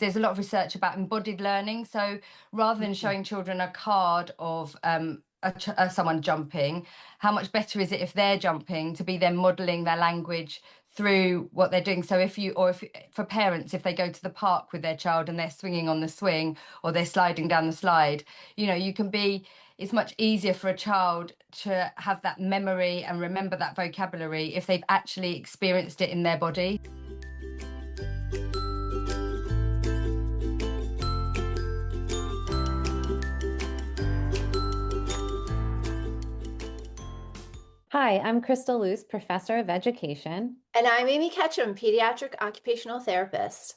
there's a lot of research about embodied learning. So rather than showing children a card of someone jumping, how much better is it if they're jumping to be then modeling their language through what they're doing? So if for parents, if they go to the park with their child and they're swinging on the swing or they're sliding down the slide, it's much easier for a child to have that memory and remember that vocabulary if they've actually experienced it in their body. Hi, I'm Crystal Luce, Professor of Education. And I'm Amy Ketchum, Pediatric Occupational Therapist.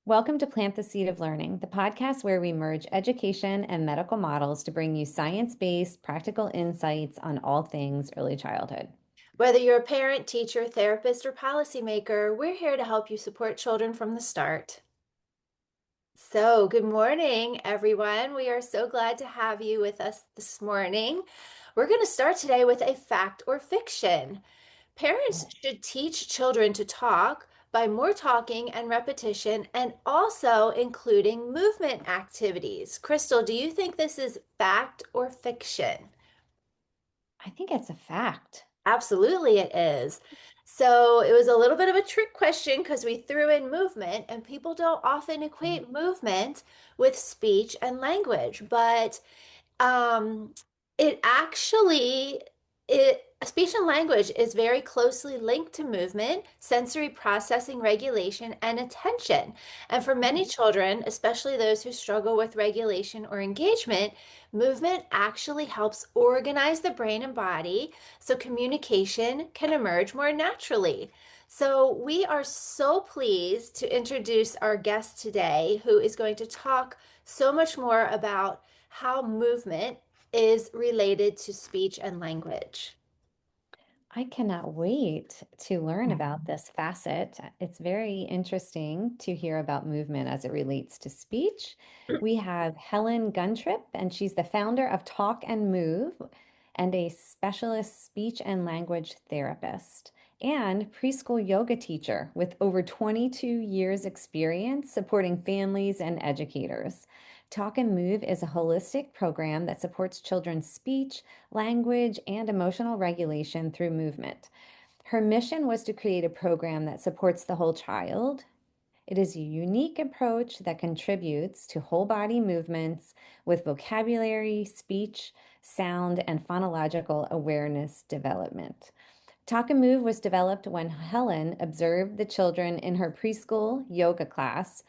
Welcome to Plant the Seed of Learning, the podcast where we merge education and medical models to bring you science-based, practical insights on all things early childhood. Whether you're a parent, teacher, therapist, or policymaker, we're here to help you support children from the start. So, good morning, everyone. We are so glad to have you with us this morning. We're going to start today with a fact or fiction. Parents should teach children to talk by more talking and repetition, and also including movement activities. Crystal, do you think this is fact or fiction? I think it's a fact. Absolutely, it is. So it was a little bit of a trick question because we threw in movement, and people don't often equate movement with speech and language, but um, it actually it speech and language is very closely linked to movement, sensory processing, regulation, and attention. And for many children, especially those who struggle with regulation or engagement, movement actually helps organize the brain and body so communication can emerge more naturally. So, we are so pleased to introduce our guest today, who is going to talk so much more about how movement is related to speech and language. I cannot wait to learn about this facet. It's very interesting to hear about movement as it relates to speech. We have Helen Guntrip, and she's the founder of Talk and Move and a specialist speech and language therapist and preschool yoga teacher with over 22 years experience supporting families and educators. Talk and Move is a holistic program that supports children's speech, language, and emotional regulation through movement. Her mission was to create a program that supports the whole child. It is a unique approach that contributes to whole body movements with vocabulary, speech, sound, and phonological awareness development. Talk and Move was developed when Helen observed the children in her preschool yoga class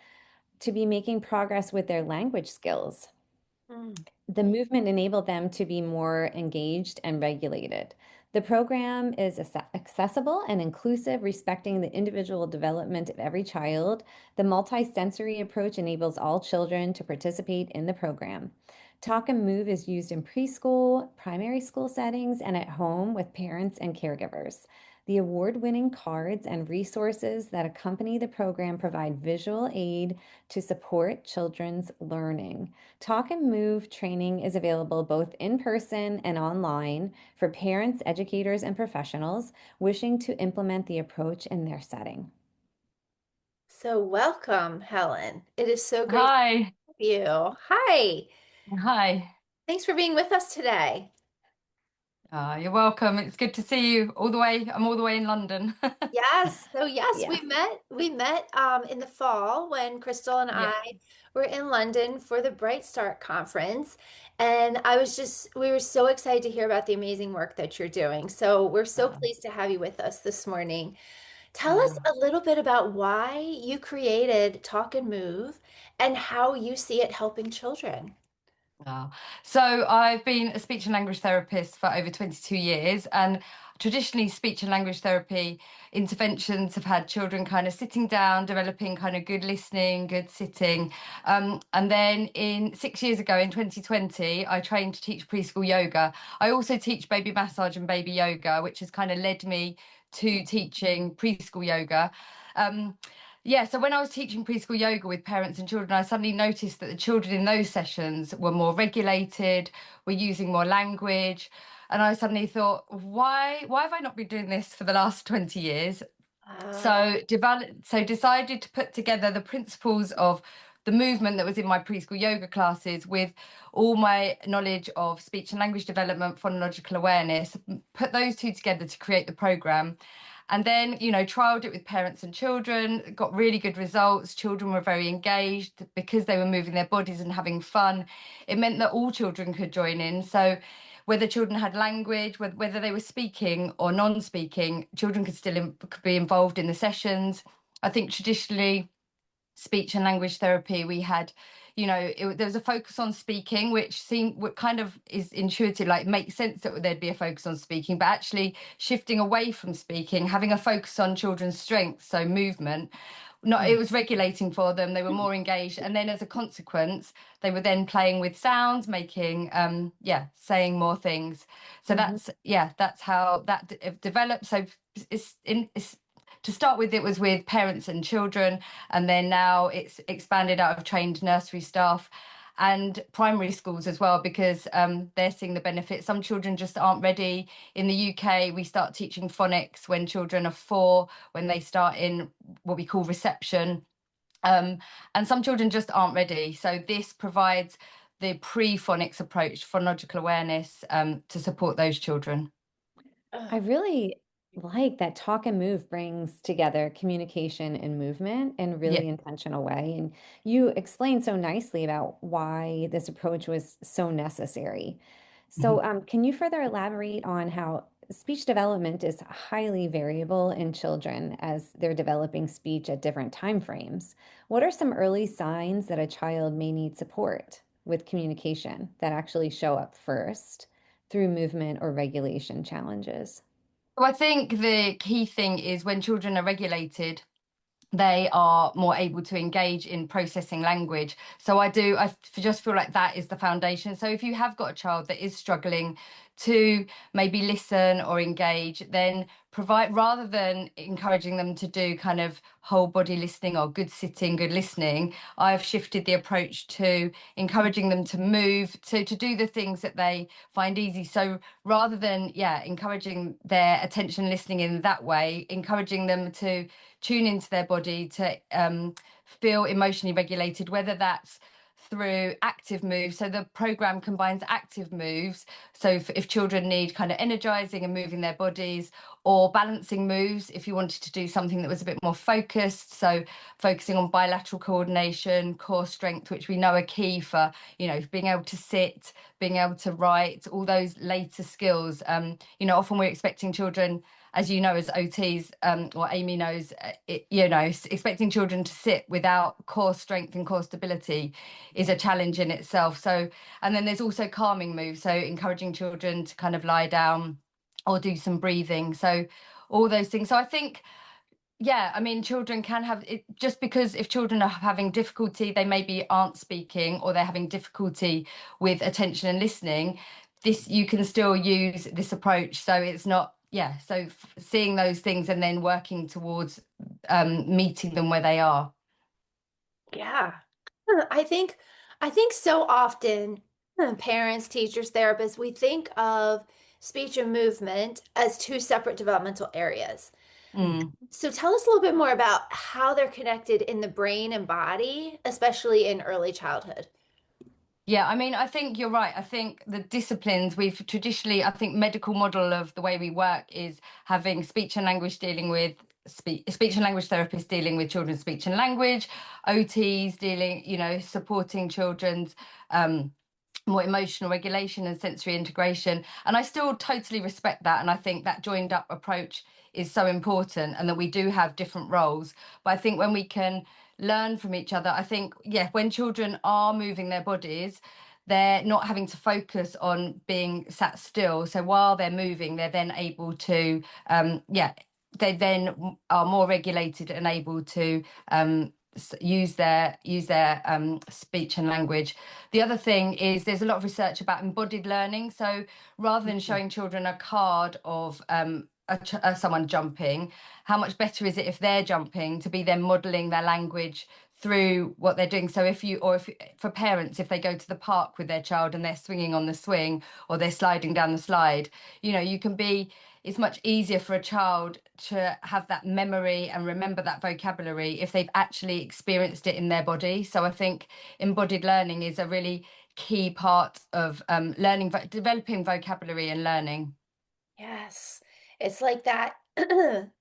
to be making progress with their language skills. Mm. The movement enabled them to be more engaged and regulated. The program is accessible and inclusive, respecting the individual development of every child. The multisensory approach enables all children to participate in the program. Talk and Move is used in preschool, primary school settings, and at home with parents and caregivers. The award-winning cards and resources that accompany the program provide visual aid to support children's learning. Talk and Move training is available both in person and online for parents, educators, and professionals wishing to implement the approach in their setting. So, welcome, Helen. It is so great to Hi. have you. Hi. Hi. Thanks for being with us today. You're welcome. It's good to see you all the way. I'm all the way in London. Yes. So yes, Yeah. we met in the fall when Crystal and Yeah. I were in London for the Bright Start conference. And we were so excited to hear about the amazing work that you're doing. So we're so Uh, pleased to have you with us this morning. Tell us uh, a little bit about why you created Talk and Move and how you see it helping children. uh. So I've been a speech and language therapist for over 22 years, and traditionally speech and language therapy interventions have had children kind of sitting down, developing kind of good listening, good sitting. And then in 6 years ago, in 2020, I trained to teach preschool yoga. I also teach baby massage and baby yoga, which has kind of led me to teaching preschool yoga. Um, Yeah, so when I was teaching preschool yoga with parents and children, I suddenly noticed that the children in those sessions were more regulated, were using more language. And I suddenly thought, why have I not been doing this for the last 20 years? Uh, So decided to put together the principles of the movement that was in my preschool yoga classes with all my knowledge of speech and language development, phonological awareness, put those two together to create the program. And then, trialed it with parents and children, got really good results. Children were very engaged because they were moving their bodies and having fun. It meant that all children could join in. So whether children had language, whether they were speaking or non-speaking, children could be involved in the sessions. I think traditionally, speech and language therapy, we had, there was a focus on speaking, which seemed what kind of is intuitive, like makes sense that there'd be a focus on speaking, but actually shifting away from speaking, having a focus on children's strengths, so movement. Not, it was regulating for them. They were more engaged, and then as a consequence, they were then playing with sounds, making, saying more things. So Mhm. that's how that developed. So it's to start with, it was with parents and children, and then now it's expanded out of trained nursery staff and primary schools as well, because they're seeing the benefits. Some children just aren't ready. In the UK, we start teaching phonics when children are 4, when they start in what we call reception. And some children just aren't ready. So this provides the pre-phonics approach, phonological awareness, to support those children. I really like that talk and move brings together communication and movement in a Yeah. really intentional way. And you explained so nicely about why this approach was so necessary. Mhm. So, can you further elaborate on how speech development is highly variable in children as they're developing speech at different time frames? What are some early signs that a child may need support with communication that actually show up first through movement or regulation challenges? So I think the key thing is when children are regulated, they are more able to engage in processing language. So I just feel like that is the foundation. So if you have got a child that is struggling to maybe listen or engage, then provide, rather than encouraging them to do kind of whole body listening or good sitting, good listening, I've shifted the approach to encouraging them to move, to do the things that they find easy. So rather than, encouraging their attention listening in that way, encouraging them to tune into their body, to feel emotionally regulated, whether that's through active moves. So the program combines active moves. So if children need kind of energizing and moving their bodies, or balancing moves, if you wanted to do something that was a bit more focused. So focusing on bilateral coordination, core strength, which we know are key for, being able to sit, being able to write, all those later skills. Often we're expecting children, as you know, as OTs, or Amy knows, expecting children to sit without core strength and core stability is a challenge in itself. So, and then there's also calming moves. So encouraging children to kind of lie down or do some breathing. So all those things. So I think, I mean, children can have it, just because if children are having difficulty, they maybe aren't speaking, or they're having difficulty with attention and listening, this, you can still use this approach. So it's not, so seeing those things and then working towards meeting them where they are. yeah. I think I think so often parents, teachers, therapists, we think of speech and movement as two separate developmental areas. Mm. So tell us a little bit more about how they're connected in the brain and body, especially in early childhood. Yeah, I mean, I think you're right. I think the disciplines we've traditionally, I think medical model of the way we work is having speech and language dealing with speech and language therapists dealing with children's speech and language, OTs dealing, supporting children's more emotional regulation and sensory integration. And I still totally respect that. And I think that joined up approach is so important, and that we do have different roles. But I think when we can learn from each other, I think, when children are moving their bodies, they're not having to focus on being sat still. So while they're moving, they're then able to, they then are more regulated and able to use their speech and language. The other thing is there's a lot of research about embodied learning. So rather than showing children a card of someone jumping, how much better is it if they're jumping, to be then modeling their language through what they're doing. So if for parents, if they go to the park with their child and they're swinging on the swing, or they're sliding down the slide, you can be it's much easier for a child to have that memory and remember that vocabulary if they've actually experienced it in their body. So I think embodied learning is a really key part of learning, developing vocabulary and learning. Yes. It's like that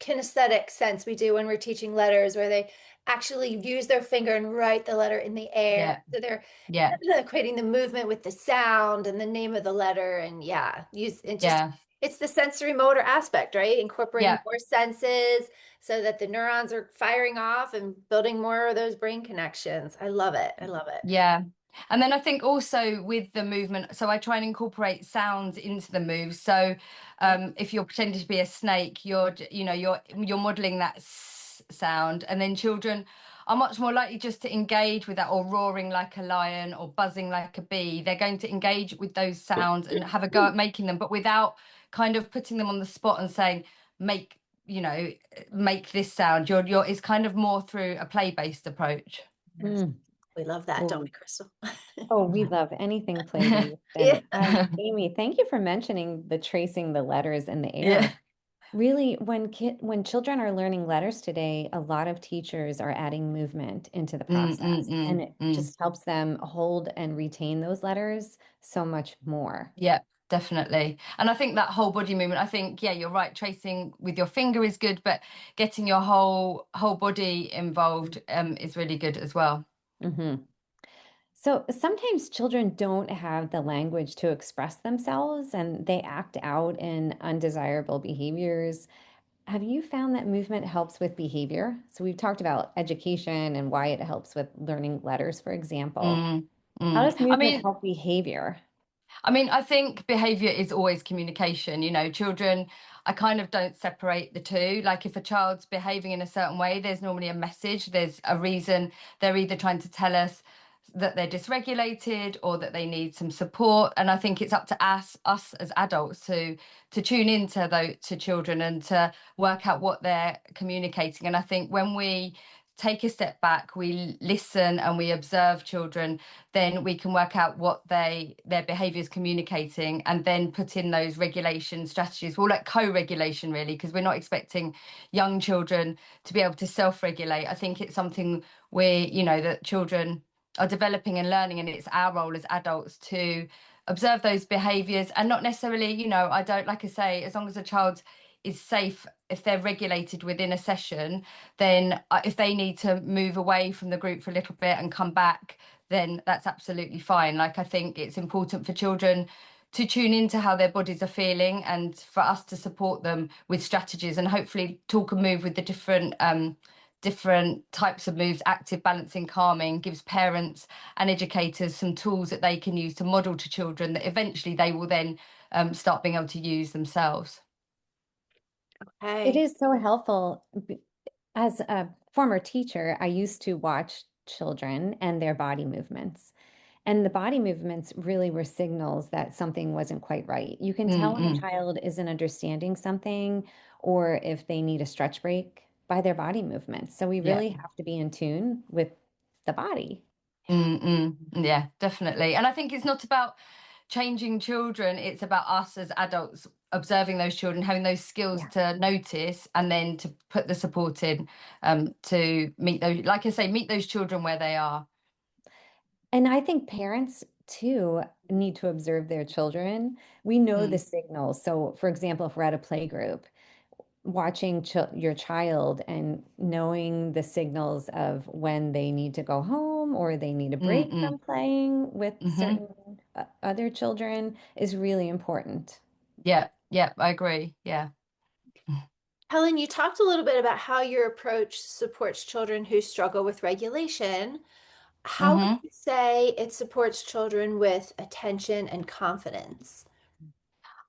kinesthetic sense we do when we're teaching letters, where they actually use their finger and write the letter in the air. Yeah, So they're yeah, creating the movement with the sound and the name of the letter. And yeah, use it just, yeah, it's the sensory motor aspect, right? Incorporating yeah. more senses so that the neurons are firing off and building more of those brain connections. I love it. I love it. Yeah. And then I think also with the movement, so I try and incorporate sounds into the moves. So if you're pretending to be a snake, you're modeling that sound, and then children are much more likely just to engage with that, or roaring like a lion or buzzing like a bee. They're going to engage with those sounds and have a go at making them, but without kind of putting them on the spot and saying, make, make this sound. It's kind of more through a play-based approach. Yes. Mm. We love that, don't Oh, we, Crystal? oh, we love anything play-based. Yeah. And Amy, thank you for mentioning the tracing the letters in the Yeah. air. Really, when children are learning letters today, a lot of teachers are adding movement into the Mm, mm, process, and mm, it mm. just helps them hold and retain those letters so much more. Yeah, definitely. And I think that whole body movement, I think, yeah, you're right. Tracing with your finger is good, but getting your whole body involved is really good as well. Hmm. So sometimes children don't have the language to express themselves and they act out in undesirable behaviors. Have you found that movement helps with behavior? So we've talked about education and why it helps with learning letters, for example. Mm, How mm. does movement help behavior? I think behavior is always communication. Children, I kind of don't separate the two. Like if a child's behaving in a certain way, there's normally a message, there's a reason. They're either trying to tell us that they're dysregulated or that they need some support. And I think it's up to us as adults to tune into those to children and to work out what they're communicating. And I think when we take a step back, we listen and we observe children, then we can work out what their behavior is communicating, and then put in those regulation strategies. Well, like co-regulation, really, because we're not expecting young children to be able to self-regulate. I think it's something that children are developing and learning, and it's our role as adults to observe those behaviors, and not necessarily, I don't, like I say, as long as a child is safe, if they're regulated within a session, then if they need to move away from the group for a little bit and come back, then that's absolutely fine. Like, I think it's important for children to tune into how their bodies are feeling, and for us to support them with strategies, and hopefully talk and move with the different types of moves. Active, balancing, calming gives parents and educators some tools that they can use to model to children that eventually they will then start being able to use themselves. It Hey. is so helpful. As a former teacher, I used to watch children and their body movements. And the body movements really were signals that something wasn't quite right. You can tell when a Mm-mm. child isn't understanding something or if they need a stretch break by their body movements. So we Yeah. really have to be in tune with the body. Mm-mm. Yeah, definitely. And I think it's not about changing children, it's about us as adults observing those children, having those skills Yeah. to notice, and then to put the support in to meet those, like I say, meet those children where they are. And I think parents too need to observe their children. We know the Mm, signals. So, for example, if we're at a play group, watching your child and knowing the signals of when they need to go home or they need a break mm, from playing with mm-hmm. certain other children is really important. Yeah, yeah, I agree. Yeah. Helen, you talked a little bit about how your approach supports children who struggle with regulation. How would Mm-hmm. you say it supports children with attention and confidence?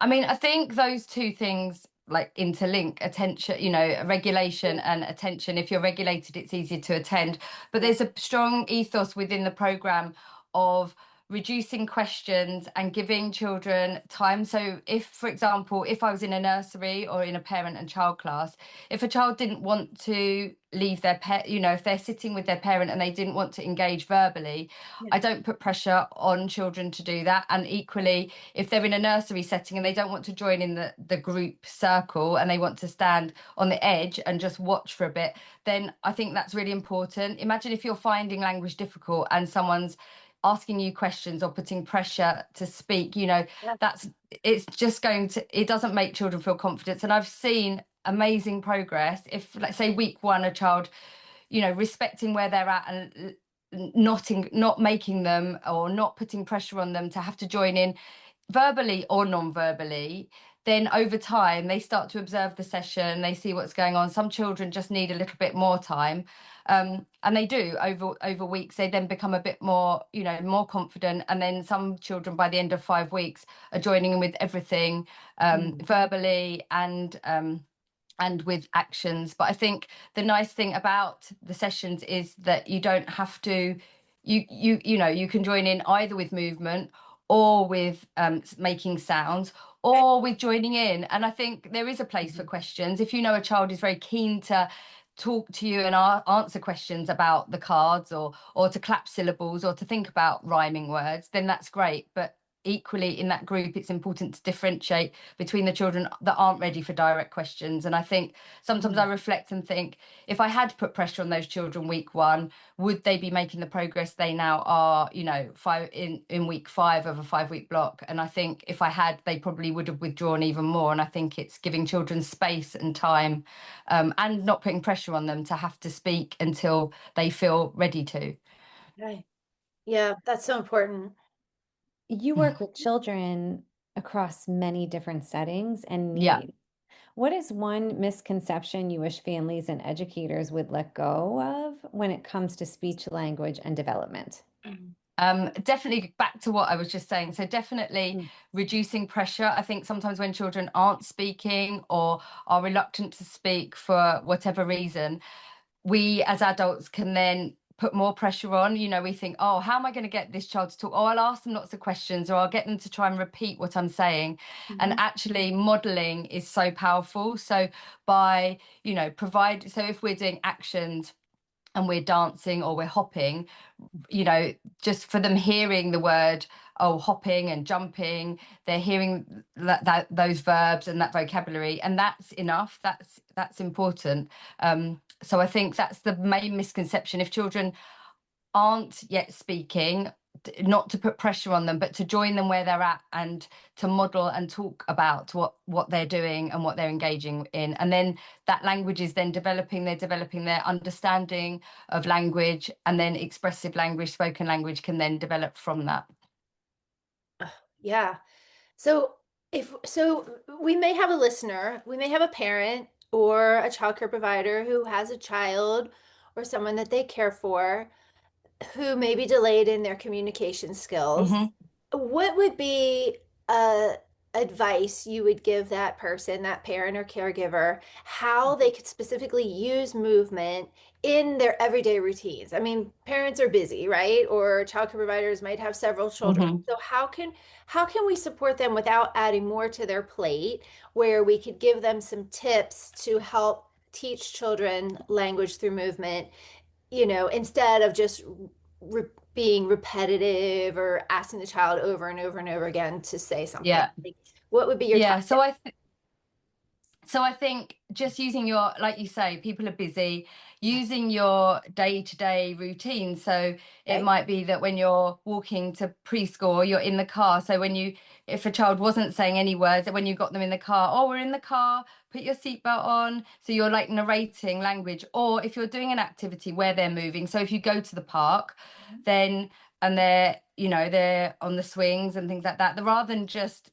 I think those two things like interlink. Attention, regulation and attention. If you're regulated, it's easier to attend. But Yeah. there's a strong ethos within the program of reducing questions and giving children time. So if, for example, if I was in a nursery or in a parent and child class, if a child didn't want to leave their pet, you know, if they're sitting with their parent and they didn't want to engage verbally, I don't put pressure on children to do that. And equally, if they're in a nursery setting and they don't want to join in the group circle and they want to stand on the edge and just watch for a bit, then I think that's really important. Imagine if you're finding language difficult and someone's asking you questions or putting pressure to speak, you know, that's, it's just going to, it doesn't make children feel confident. And I've seen amazing progress if, let's say, week one, a child, you know, respecting where they're at and not making them or not putting pressure on them to have to join in verbally or non-verbally, then over time they start to observe the session, they see what's going on. Some children just need a little bit more time, and they do over weeks. They then become a bit more, you know, more confident, and then some children by the end of 5 weeks are joining in with everything, verbally and with actions. But I think the nice thing about the sessions is that you don't have to, you know, you can join in either with movement or with making sounds or with joining in. And I think there is a place for questions. If you know a child is very keen to talk to you and answer questions about the cards or to clap syllables or to think about rhyming words, then that's great. But equally in that group, it's important to differentiate between the children that aren't ready for direct questions. And I think sometimes I reflect and think, if I had put pressure on those children week one, would they be making the progress they now are, you know, in week 5 of a 5-week block? And I think if I had, they probably would have withdrawn even more. And I think it's giving children space and time, and not putting pressure on them to have to speak until they feel ready to. Right. Yeah, that's so important. You work with children across many different settings and Yeah. needs. What is one misconception you wish families and educators would let go of when it comes to speech, language, and development? Definitely back to what I was just saying. So definitely reducing pressure. I think sometimes when children aren't speaking or are reluctant to speak for whatever reason, we as adults can then put more pressure on. You know, we think, oh, how am I going to get this child to talk? Oh, I'll ask them lots of questions or I'll get them to try and repeat what I'm saying. And actually modeling is so powerful. So by, you know, so if we're doing actions and we're dancing or we're hopping, you know, just for them hearing the word, oh, hopping and jumping, they're hearing those verbs and that vocabulary, and that's enough. That's important. So I think that's the main misconception. If children aren't yet speaking, not to put pressure on them, but to join them where they're at and to model and talk about what they're doing and what they're engaging in. And then that language is then they're developing their understanding of language, and then expressive language, spoken language can then develop from that. Yeah. So we may have a listener, we may have a parent or a childcare provider who has a child or someone that they care for who may be delayed in their communication skills. Mm-hmm. What would be advice you would give that person, that parent or caregiver, how they could specifically use movement in their everyday routines? I mean, parents are busy, right? Or childcare providers might have several children. Mm-hmm. So how can we support them without adding more to their plate, where we could give them some tips to help teach children language through movement, you know, instead of just being repetitive or asking the child over and over and over again to say something? Yeah. Like, what would be your top So tip? I think just using your, like you say, people are busy, using your day-to-day routine. So it Okay. might be that when you're walking to preschool, you're in the car. So if a child wasn't saying any words, when you got them in the car, oh, we're in the car, put your seatbelt on. So you're like narrating language. Or if you're doing an activity where they're moving. So if you go to the park, then and they're, you know, they're on the swings and things like that, rather than just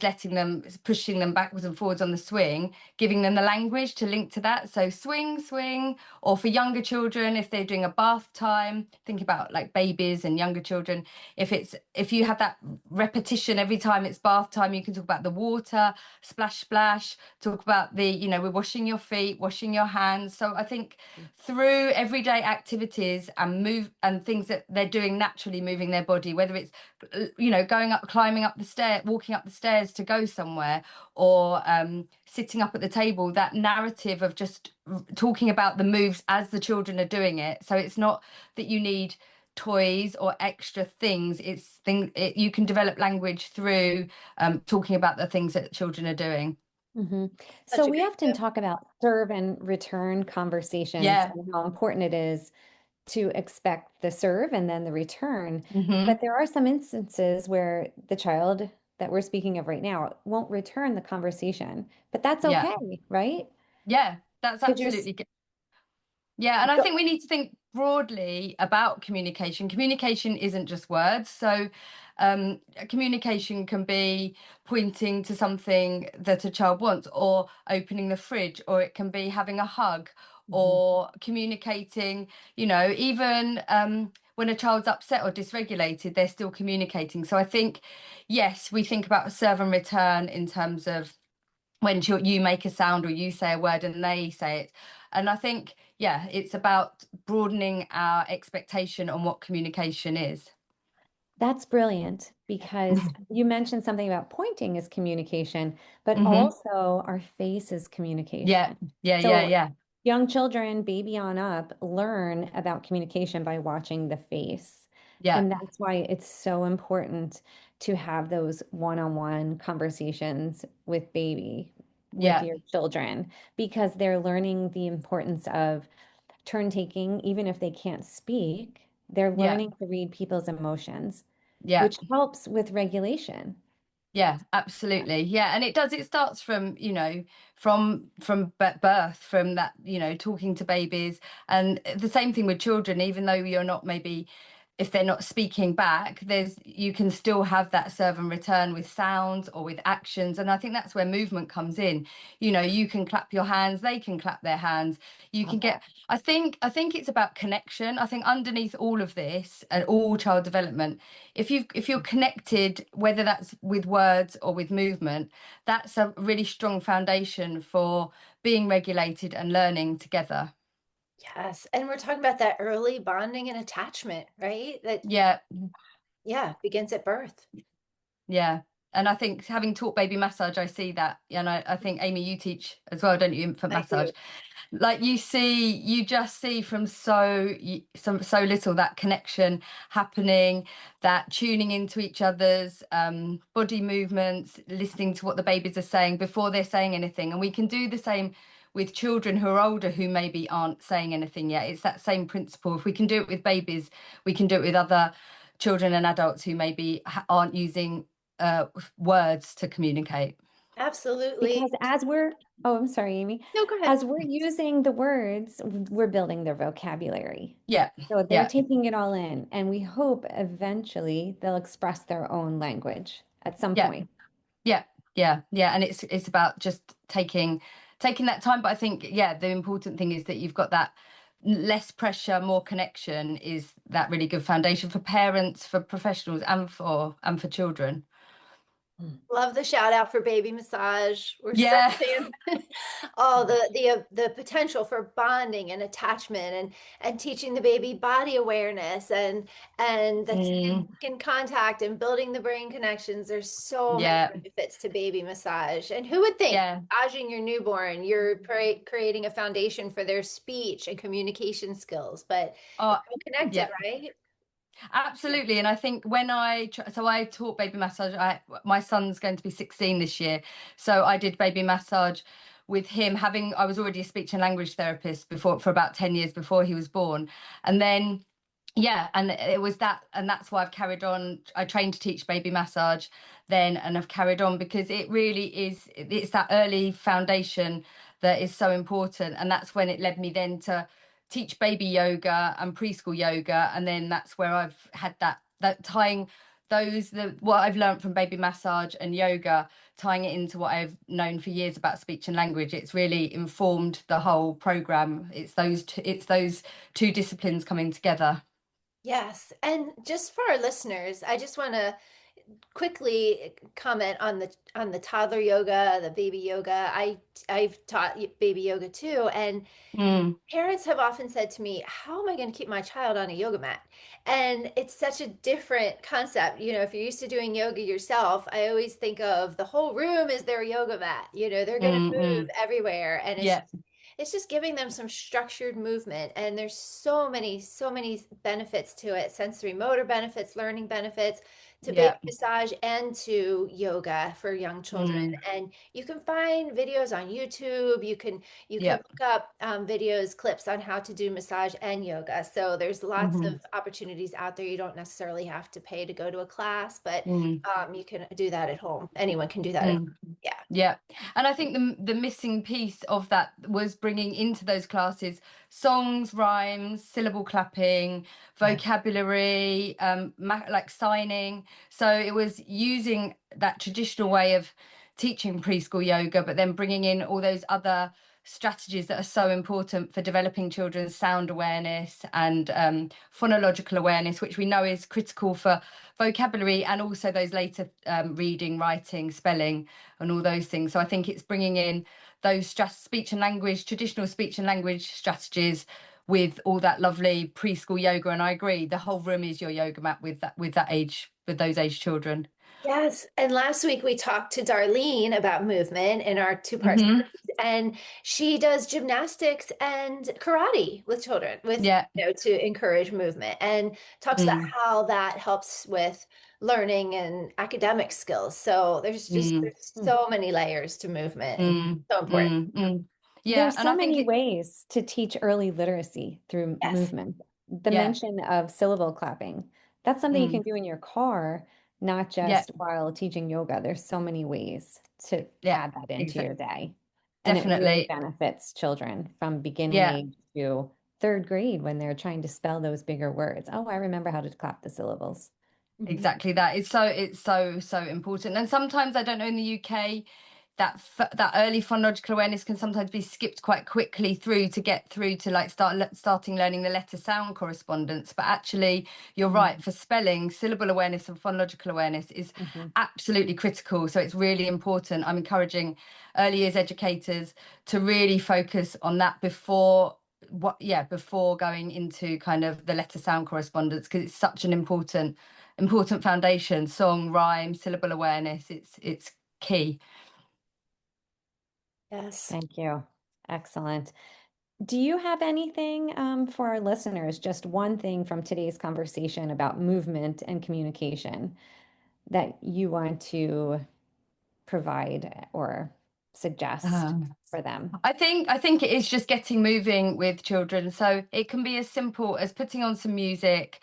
letting them, pushing them backwards and forwards on the swing, giving them the language to link to that. So swing, or for younger children, if they're doing a bath time, think about like babies and younger children. If you have that repetition every time it's bath time, you can talk about the water, splash, splash, talk about we're washing your feet, washing your hands. So I think through everyday activities and things that they're doing doing naturally, moving their body, whether it's, you know, going up, climbing up the stair, walking up the stairs to go somewhere, or sitting up at the table, that narrative of just talking about the moves as the children are doing it. So it's not that you need toys or extra things. You can develop language through talking about the things that children are doing. Hmm. So Such a we great often tip. talk about serve and return conversations Yeah. and how important it is to expect the serve and then the return. But Hmm. there are some instances where the child that we're speaking of right now won't return the conversation, but that's Yeah. okay, right? Yeah, that's Because you're absolutely. Yeah, and I think we need to think broadly about communication. Communication isn't just words. So, communication can be pointing to something that a child wants, or opening the fridge, or it can be having a hug, Mhm. or communicating, you know, even when a child's upset or dysregulated, they're still communicating. So I think, yes, we think about serve and return in terms of when you make a sound or you say a word and they say it. And I think, yeah, it's about broadening our expectation on what communication is. That's brilliant because you mentioned something about pointing as communication, but Hmm. also our face is Yeah, communication. yeah, yeah, So yeah, young children, baby on up, learn about communication by watching the face. yeah, And that's why it's so important to have those one-on-one conversations with baby, with yeah, your children, because they're learning the importance of turn taking, even if they can't speak, they're yeah, learning to read people's emotions, yeah. which helps with regulation. Yeah, absolutely. Yeah, and it starts from, you know, birth, from that, you know, talking to babies. And the same thing with children, even though you're not, maybe if they're not speaking back, you can still have that serve and return with sounds or with actions. And I think that's where movement comes in. You know, you can clap your hands, they can clap their hands. You can Love that. get, I think it's about connection. I think underneath all of this and all child development, if you're connected, whether that's with words or with movement, that's a really strong foundation for being regulated and learning together. Yes. And we're talking about that early bonding and attachment, right? That, Yeah, yeah, begins at birth. yeah. And I think, having taught baby massage, I see that. And I think, Amy, you teach as well, don't you, infant I do. massage? Like, you just see from so little, that connection happening, that tuning into each other's body movements, listening to what the babies are saying before they're saying anything. And we can do the same with children who are older, who maybe aren't saying anything yet. It's that same principle. If we can do it with babies, we can do it with other children and adults who maybe aren't using uh, words to communicate. Because Absolutely. oh, I'm sorry, Amy. No, go ahead. As we're using the words, we're building their vocabulary. Yeah, So they're yeah, taking it all in, and we hope eventually they'll express their own language at some yeah. point. Yeah, yeah, yeah, and it's about just taking that time. But I think, yeah, the important thing is that you've got that less pressure, more connection, is that really good foundation for parents, for professionals, and for children. Love the shout out for baby massage. We're so Yeah. fans. Oh, the potential for bonding and attachment and teaching the baby body awareness and that Mm, skin contact and building the brain connections. There's so many yeah, benefits to baby massage. And who would think yeah. massaging your newborn, you're creating a foundation for their speech and communication skills, but Oh, it's all connected, yeah. right? Absolutely. And I think when so I taught baby massage. My son's going to be 16 this year. So I did baby massage with him, I was already a speech and language therapist before, for about 10 years before he was born. And then, yeah, and it was that, and that's why I've carried on. I trained to teach baby massage then, and I've carried on because it really it's that early foundation that is so important. And that's when it led me then to teach baby yoga and preschool yoga. And then that's where I've had that tying what I've learned from baby massage and yoga, tying it into what I've known for years about speech and language. It's really informed the whole program. It's those two disciplines coming together. Yes. And just for our listeners, I just want to quickly comment on the toddler yoga, the baby yoga. I've taught baby yoga too, and Mm, parents have often said to me, "How am I going to keep my child on a yoga mat?" And it's such a different concept. If you're used to doing yoga yourself, I always think of the whole room is their yoga mat. They're going to move mm. everywhere, and Yeah, it's just giving them some structured movement. And there's so many benefits to it, sensory motor benefits, learning benefits, to baby yeah, massage and to yoga for young children. mm, And you can find videos on YouTube. You can yeah. look up videos, clips on how to do massage and yoga. So there's lots of Hmm. opportunities out there. You don't necessarily have to pay to go to a class, but Mm, you can do that at home. Anyone can do that at mm. home. Yeah. Yeah, and I think the missing piece of that was bringing into those classes songs, rhymes, syllable clapping, Yeah. vocabulary, like signing. So it was using that traditional way of teaching preschool yoga, but then bringing in all those other strategies that are so important for developing children's sound awareness and phonological awareness, which we know is critical for vocabulary and also those later reading, writing, spelling, and all those things. So I think it's bringing in those speech and language, traditional speech and language strategies with all that lovely preschool yoga. And I agree, the whole room is your yoga mat with that age, with those age children. Yes. And last week we talked to Darlene about movement in our two-part Hmm. series, and she does gymnastics and karate with children with, Yeah. to encourage movement, and talks about Mm, how that helps with learning and academic skills. So mm, there's so many layers to movement, and mm, so important. mm, mm. Yeah, There's and I so think many it. ways to teach early literacy through Yes. movement. The Yeah. mention of syllable clapping, that's something you can Mm, do in your car, not yeah. just while teaching yoga. There's so many ways to Yeah. add that into your Exactly. day. And it really Definitely. benefits children from beginning Yeah. age to third grade when they're trying to spell those bigger words. Oh, I remember how to clap the syllables. Mhm. Exactly that. It's so important. And sometimes I don't know in the UK that early phonological awareness can sometimes be skipped quite quickly through to get through to like starting learning the letter sound correspondence. But actually, you're right, for spelling, syllable awareness and phonological awareness is Mhm. absolutely critical. So it's really important. I'm encouraging early years educators to really focus on that before going into kind of the letter sound correspondence, because it's such an important foundation. Song, rhyme, syllable awareness, it's key. Yes. Thank you. Excellent. Do you have anything for our listeners, just one thing from today's conversation about movement and communication that you want to provide or suggest Um, for them? I think it is just getting moving with children. So it can be as simple as putting on some music,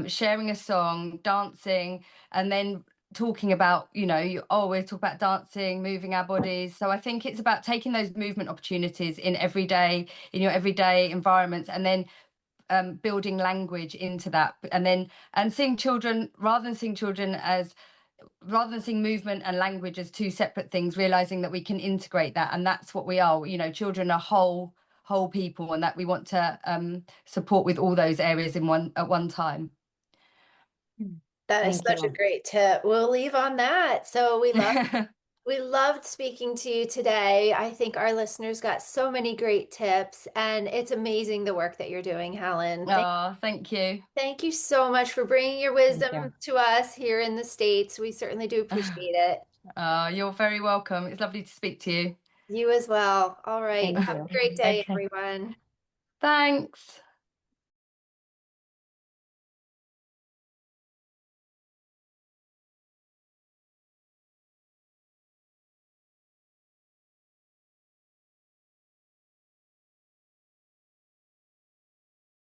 sharing a song, dancing, and then talking about, we're talking about dancing, moving our bodies. So I think it's about taking those movement opportunities in your everyday environments, and then building language into that, and seeing children, rather than seeing movement and language as two separate things, realizing that we can integrate that, and that's what we are. Children are whole people, and that we want to support with all those areas at one time. That is Thank such a you. great tip. We'll leave on that. So we loved speaking to you today. I think our listeners got so many great tips, and it's amazing the work that you're doing, Helen. Oh, thank you. Thank you so much for bringing your Thank wisdom you. to us here in the States. We certainly do appreciate it. You're very welcome. It's lovely to speak to you. You as well. All right. Thank Have you. a great day, Okay, everyone. thanks.